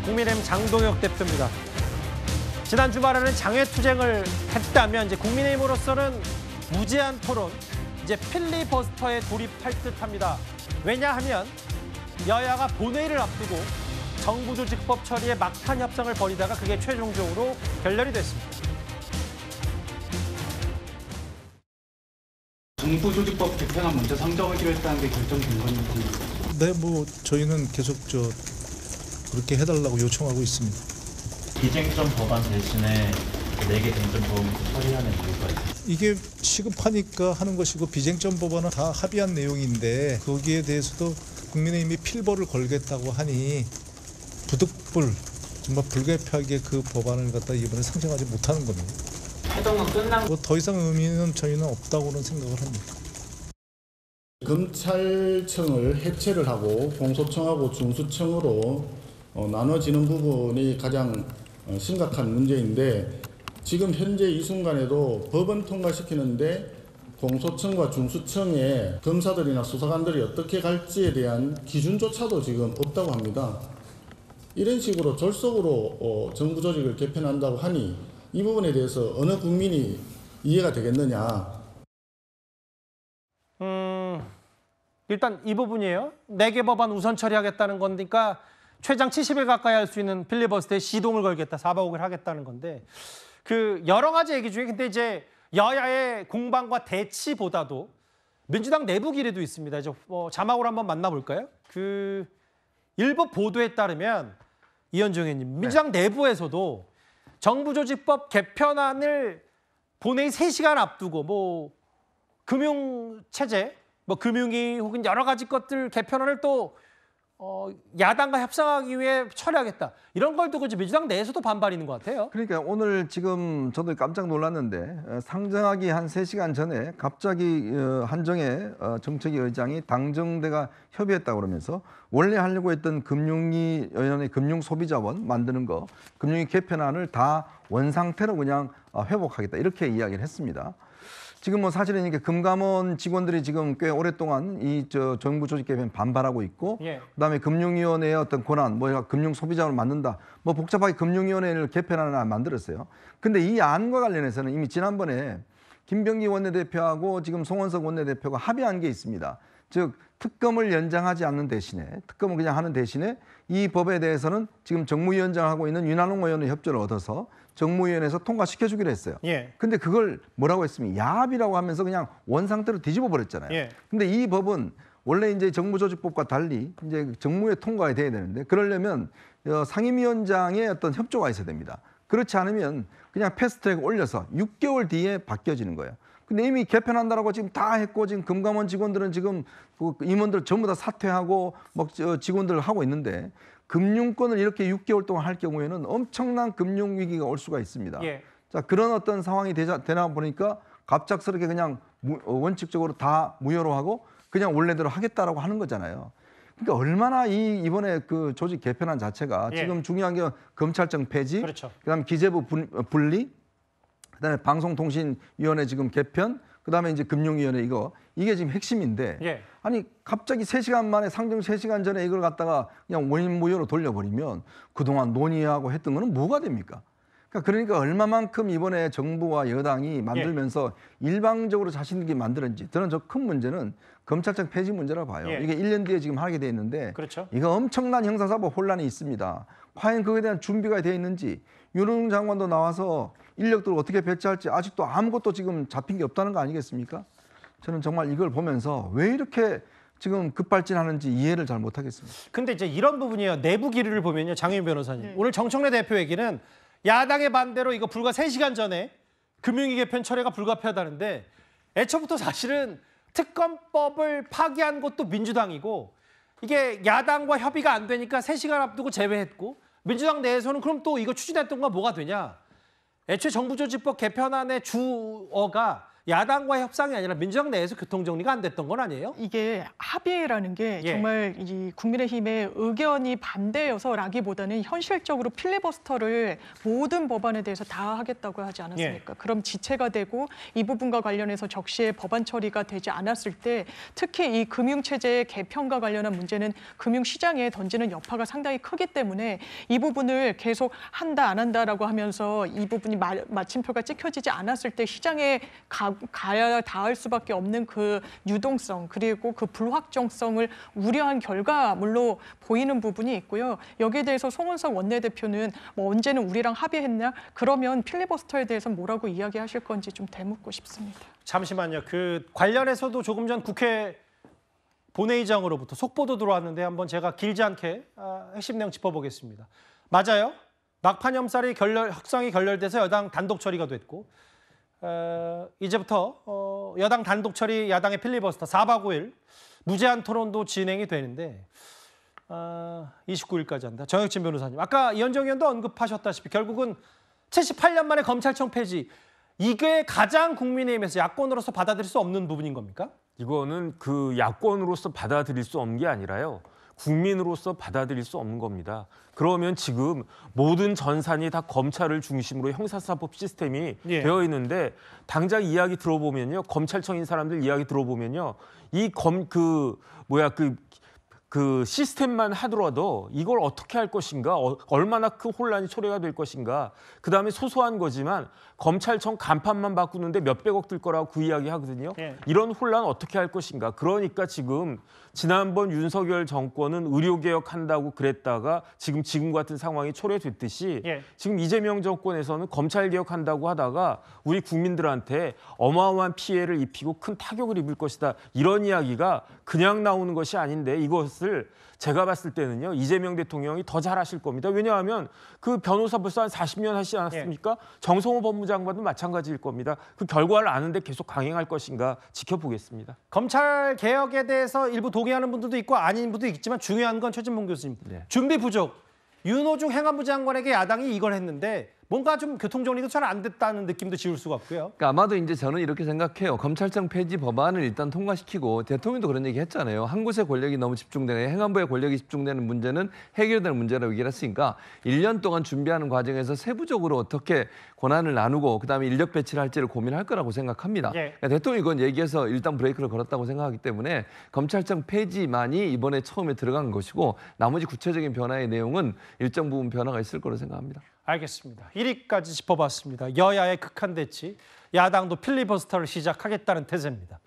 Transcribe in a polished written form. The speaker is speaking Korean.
국민의힘 장동혁 대표입니다. 지난 주말에는 장외투쟁을 했다면 이제 국민의힘으로서는 무제한 토론, 이제 필리버스터에 돌입할 듯합니다. 왜냐하면 여야가 본회의를 앞두고 정부 조직법 처리에 막판 협상을 벌이다가 그게 최종적으로 결렬이 됐습니다. 정부 조직법 개편안 먼저 상정하기로 했다는 게 결정된 건지. 네, 저희는 계속 그렇게 해달라고 요청하고 있습니다. 비쟁점 법안 대신에 4개 쟁점 법안을 처리하는 이유가 있습니다. 이게 시급하니까 하는 것이고 비쟁점 법안은 다 합의한 내용인데 거기에 대해서도 국민의힘이 필벌을 걸겠다고 하니 부득불 정말 불가피하게 그 법안을 갖다 이번에 상정하지 못하는 겁니다. 해동은 끝난 더 이상 의미는 저희는 없다고는 생각을 합니다. 검찰청을 해체를 하고 공소청하고 중수청으로 나눠지는 부분이 가장 심각한 문제인데 지금 현재 이 순간에도 법은 통과시키는데 공소청과 중수청에 검사들이나 수사관들이 어떻게 갈지에 대한 기준조차도 지금 없다고 합니다. 이런 식으로 졸속으로 정부 조직을 개편한다고 하니 이 부분에 대해서 어느 국민이 이해가 되겠느냐. 일단 이 부분이에요. 4개 법안 우선 처리하겠다는 거니까 최장 70일 가까이 할 수 있는 필리버스터에 시동을 걸겠다, 사바옥을 하겠다는 건데 여러 가지 얘기 중에 근데 이제 여야의 공방과 대치보다도 민주당 내부 기류도 있습니다. 이제 자막으로 한번 만나볼까요? 일부 보도에 따르면 이현정 의원님, 민주당 내부에서도 정부 조직법 개편안을 본회의 3시간 앞두고 금융체제, 금융위 혹은 여러 가지 것들 개편안을 또 야당과 협상하기 위해 처리하겠다. 이런 걸 두고 민주당 내에서도 반발이 있는 것 같아요. 그러니까 오늘 지금 저도 깜짝 놀랐는데 상정하기 한 3시간 전에 갑자기 한정혜 정책위 의장이 당정대가 협의했다고 그러면서 원래 하려고 했던 금융위원회 금융소비자원 만드는 거, 금융위 개편안을 다 원상태로 그냥 회복하겠다 이렇게 이야기를 했습니다. 지금 사실은 이게 금감원 직원들이 지금 꽤 오랫동안 정부 조직 개편 반발하고 있고, 그다음에 금융위원회의 어떤 권한, 금융 소비자원을 만든다, 복잡하게 금융위원회를 개편안을 만들었어요. 근데 이 안과 관련해서는 이미 지난번에 김병기 원내대표하고 지금 송원석 원내대표가 합의한 게 있습니다. 즉 특검을 연장하지 않는 대신에, 특검을 그냥 하는 대신에 이 법에 대해서는 지금 정무위원장을 하고 있는 윤한홍 의원의 협조를 얻어서 정무위원회에서 통과시켜주기로 했어요. 근데 그걸 뭐라고 했으면 야합이라고 하면서 그냥 원상태로 뒤집어 버렸잖아요. 근데 이 법은 원래 이제 정부조직법과 달리 이제 정무에 통과가 돼야 되는데 그러려면 상임위원장의 어떤 협조가 있어야 됩니다. 그렇지 않으면 그냥 패스트트랙 올려서 6개월 뒤에 바뀌어지는 거예요. 근데 이미 개편한다라고 지금 다 했고 지금 금감원 직원들은 지금 임원들 전부 다 사퇴하고 직원들 하고 있는데 금융권을 이렇게 6개월 동안 할 경우에는 엄청난 금융 위기가 올 수가 있습니다. 자, 그런 어떤 상황이 되나 보니까 갑작스럽게 그냥 원칙적으로 다 무효로 하고 그냥 원래대로 하겠다라고 하는 거잖아요. 그러니까 얼마나 이번에 조직 개편안 자체가 지금 중요한 게 검찰청 폐지, 그다음에 기재부 분리, 그다음에 방송통신위원회 지금 개편, 그다음에 이제 금융위원회 이게 지금 핵심인데 아니 갑자기 3시간 만에 상정 3시간 전에 이걸 갖다가 그냥 원인 무효로 돌려버리면 그동안 논의하고 했던 거는 뭐가 됩니까? 그러니까 얼마만큼 이번에 정부와 여당이 만들면서 일방적으로 자신들이 만들었는지 저는 저 큰 문제는 검찰청 폐지 문제라고 봐요. 이게 1년 뒤에 지금 하게 돼 있는데 이거 엄청난 형사사법 혼란이 있습니다. 과연 그거에 대한 준비가 돼 있는지 윤호중 장관도 나와서 인력들을 어떻게 배치할지 아직도 아무것도 지금 잡힌 게 없다는 거 아니겠습니까? 저는 정말 이걸 보면서 왜 이렇게 지금 급발진하는지 이해를 잘 못하겠습니다. 근데 이제 이런 부분이에요. 내부 기류를 보면요. 장혜인 변호사님. 오늘 정청래 대표 얘기는 야당의 반대로 이거 불과 3시간 전에 금융위 개편 철회가 불가피하다는데 애초부터 사실은 특검법을 파기한 것도 민주당이고 이게 야당과 협의가 안 되니까 3시간 앞두고 제외했고 민주당 내에서는 그럼 또 이거 추진했던 건 뭐가 되냐. 애초에 정부조직법 개편안의 주어가 야당과의 협상이 아니라 민주당 내에서 교통정리가 안 됐던 건 아니에요? 이게 합의라는 게 예. 정말 이 국민의힘의 의견이 반대여서라기보다는 현실적으로 필리버스터를 모든 법안에 대해서 다 하겠다고 하지 않았습니까? 그럼 지체가 되고 이 부분과 관련해서 적시에 법안 처리가 되지 않았을 때 특히 이 금융체제의 개편과 관련한 문제는 금융시장에 던지는 여파가 상당히 크기 때문에 이 부분을 계속 한다 안 한다라고 하면서 이 부분이 마침표가 찍혀지지 않았을 때 시장에 가야 닿을 수밖에 없는 그 유동성 그리고 그 불확정성을 우려한 결과물로 보이는 부분이 있고요. 여기에 대해서 송원석 원내대표는 뭐 언제는 우리랑 합의했냐? 그러면 필리버스터에 대해서 뭐라고 이야기하실 건지 좀 되묻고 싶습니다. 잠시만요. 그 관련해서도 조금 전 국회 본회의장으로부터 속보도 들어왔는데 한번 제가 길지 않게 핵심 내용 짚어보겠습니다. 맞아요. 막판 협상이 결렬돼서 여당 단독 처리가 됐고 이제부터 여당 단독 처리, 야당의 필리버스터 4박 5일 무제한 토론도 진행이 되는데 29일까지 한다. 정혁진 변호사님. 아까 이현정 의원도 언급하셨다시피 결국은 78년 만에 검찰청 폐지. 이게 가장 국민의힘에서 야권으로서 받아들일 수 없는 부분인 겁니까? 이거는 그 야권으로서 받아들일 수 없는 게 아니라요. 국민으로서 받아들일 수 없는 겁니다. 그러면 지금 모든 전산이 다 검찰을 중심으로 형사사법 시스템이 되어 있는데 당장 이야기 들어보면요. 검찰청인 사람들 이야기 들어보면요. 그 시스템만 하더라도 이걸 어떻게 할 것인가, 얼마나 큰 혼란이 초래가 될 것인가. 그다음에 소소한 거지만 검찰청 간판만 바꾸는데 몇백억 들 거라고 그 이야기 하거든요. 이런 혼란 어떻게 할 것인가. 그러니까 지금 지난번 윤석열 정권은 의료개혁한다고 그랬다가 지금 같은 상황이 초래됐듯이 지금 이재명 정권에서는 검찰개혁한다고 하다가 우리 국민들한테 어마어마한 피해를 입히고 큰 타격을 입을 것이다. 이런 이야기가 그냥 나오는 것이 아닌데 이것을 제가 봤을 때는요. 이재명 대통령이 더 잘하실 겁니다. 왜냐하면 그 변호사 벌써 한 40년 하시지 않았습니까? 정성호 법무장관도 마찬가지일 겁니다. 그 결과를 아는데 계속 강행할 것인가 지켜보겠습니다. 검찰 개혁에 대해서 일부 동의하는 분들도 있고 아닌 분도 있지만 중요한 건 최진봉 교수님. 준비 부족. 윤호중 행안부 장관에게 야당이 이걸 했는데 뭔가 좀 교통정리도 잘 안 됐다는 느낌도 지울 수가 없고요. 그러니까 아마도 이제 저는 이렇게 생각해요. 검찰청 폐지 법안을 일단 통과시키고 대통령도 그런 얘기 했잖아요. 한 곳에 권력이 너무 집중되는 행안부에 권력이 집중되는 문제는 해결되는 문제라고 얘기를 했으니까 1년 동안 준비하는 과정에서 세부적으로 어떻게 권한을 나누고 그다음에 인력 배치를 할지를 고민할 거라고 생각합니다. 그러니까 대통령이 이건 얘기해서 일단 브레이크를 걸었다고 생각하기 때문에 검찰청 폐지만이 이번에 처음에 들어간 것이고 나머지 구체적인 변화의 내용은 일정 부분 변화가 있을 거로 생각합니다. 알겠습니다. 1위까지 짚어봤습니다. 여야의 극한 대치, 야당도 필리버스터를 시작하겠다는 태세입니다.